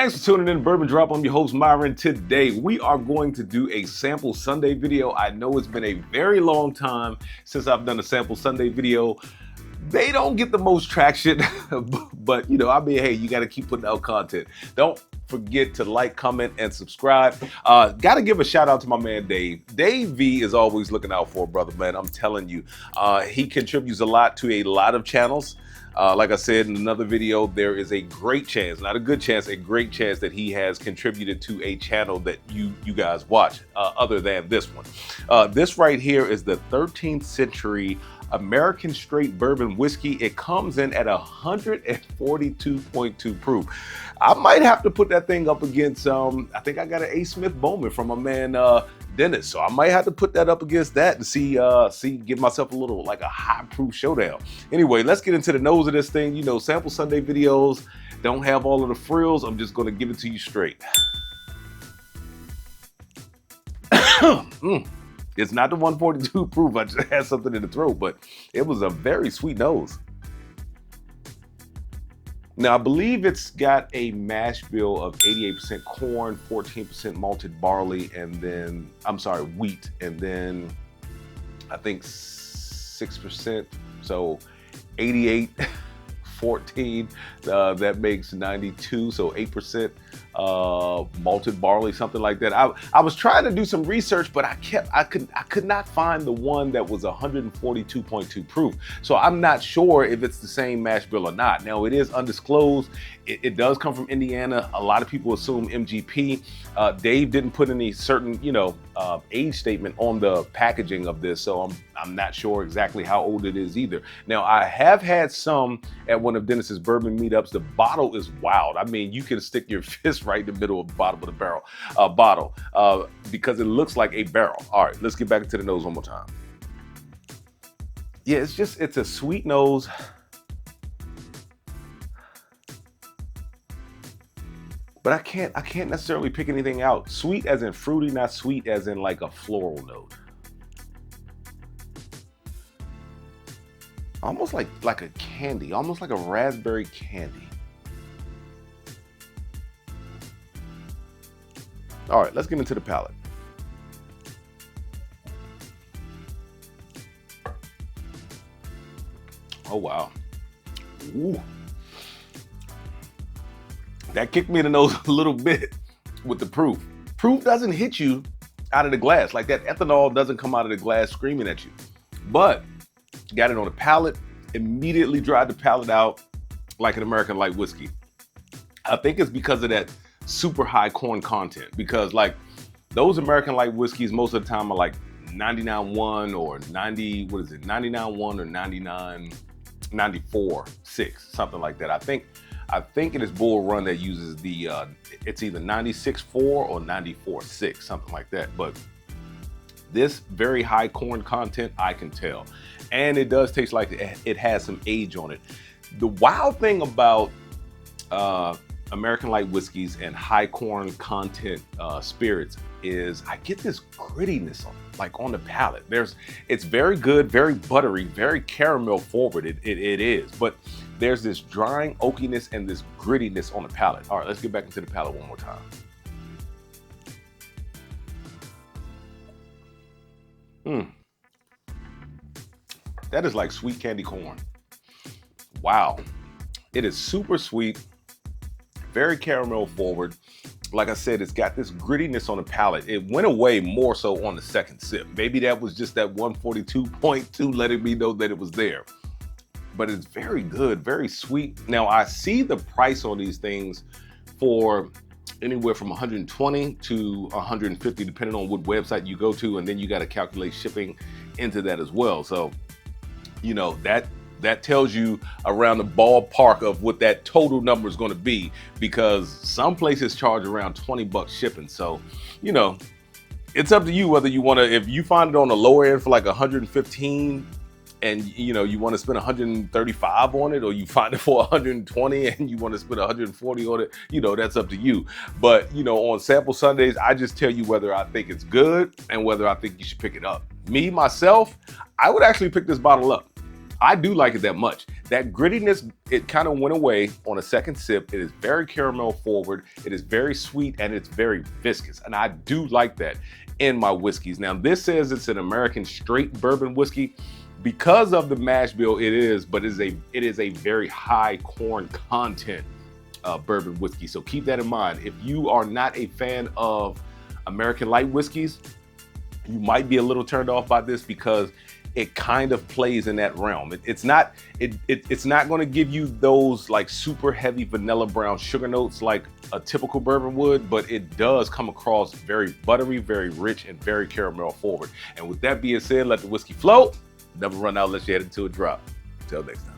Thanks for tuning in to Bourbon Drop. I'm your host, Myron. Today, we are going to do a Sample Sunday video. I know it's been a very long time since I've done a Sample Sunday video. They don't get the most traction, but I mean, hey, you got to keep putting out content. Don't forget to like, comment, and subscribe. Got to give a shout out to my man, Dave. Dave V is always looking out for a brother, man. I'm telling you, he contributes a lot to a lot of channels. Like I said in another video, there is a great chance, not a good chance, a great chance that he has contributed to a channel that you guys watch other than this one. This right here is the 13th century American straight bourbon whiskey. It comes in at 142.2 proof. I might have to put that thing up against, I think I got an A. Smith Bowman from my man Dennis. So I might have to put that up against that to see, give myself a little, like a high proof showdown. Anyway, let's get into the nose of this thing. You know, Sample Sunday videos don't have all of the frills. I'm just going to give it to you straight. It's not the 142 proof. I just had something in the throat, but it was a very sweet nose. Now, I believe it's got a mash bill of 88% corn, 14% malted barley, and then, wheat, and then I think 6%, so 88, 14, that makes 92, so 8% malted barley, something like that. I was trying to do some research, but I could not find the one that was 142.2 proof. So I'm not sure if it's the same mash bill or not. Now, it is undisclosed. It does come from Indiana. A lot of people assume MGP. Dave didn't put any certain, age statement on the packaging of this, so I'm not sure exactly how old it is either. Now, I have had some at one of Dennis's bourbon meetups. The bottle is wild. I mean, you can stick your fist right in the middle of the bottom of the bottle because it looks like a barrel. All right, let's get back into the nose one more time. Yeah, it's a sweet nose. But I can't necessarily pick anything out. Sweet as in fruity, not sweet as in like a floral note. Almost like a candy, almost like a raspberry candy. All right, let's get into the palate. Oh, wow. Ooh. That kicked me in the nose a little bit with the proof. Proof doesn't hit you out of the glass. Like that ethanol doesn't come out of the glass screaming at you. But got it on the palate, immediately dried the palate out like an American light whiskey. I think it's because of that super high corn content, because like those American light whiskeys most of the time are like 99.1 or 99.1 or 94.6, something like that. I think it is Bull Run that uses the, it's either 96.4 or 94.6, something like that. But this very high corn content, I can tell. And it does taste like it has some age on it. The wild thing about American light whiskeys and high corn content spirits is I get this grittiness on the palate. It's very good, very buttery, very caramel forward. It is, but there's this drying oakiness and this grittiness on the palate. All right, let's get back into the palate one more time. That is like sweet candy corn. Wow. It is super sweet, very caramel forward. Like I said, it's got this grittiness on the palate. It went away more so on the second sip. Maybe that was just that 142.2 letting me know that it was there. But it's very good, very sweet. Now, I see the price on these things for anywhere from 120 to 150, depending on what website you go to, and then you got to calculate shipping into that as well. So, that tells you around the ballpark of what that total number is going to be, because some places charge around 20 bucks shipping. So, it's up to you whether you want to, if you find it on the lower end for like 115 and you want to spend 135 on it, or you find it for 120 and you want to spend 140 on it, that's up to you. But on Sample Sundays, I just tell you whether I think it's good and whether I think you should pick it up. Me, myself, I would actually pick this bottle up. I do like it that much. That grittiness, it kind of went away on a second sip. It is very caramel forward. It is very sweet and it's very viscous. And I do like that in my whiskeys. Now this says it's an American straight bourbon whiskey. Because of the mash bill, it is, but it is a very high corn content bourbon whiskey. So keep that in mind. If you are not a fan of American light whiskeys, you might be a little turned off by this because it kind of plays in that realm. It's not going to give you those like super heavy vanilla brown sugar notes like a typical bourbon would, but it does come across very buttery, very rich, and very caramel forward. And with that being said, let the whiskey flow. Never run out unless you head into a drop. Until next time.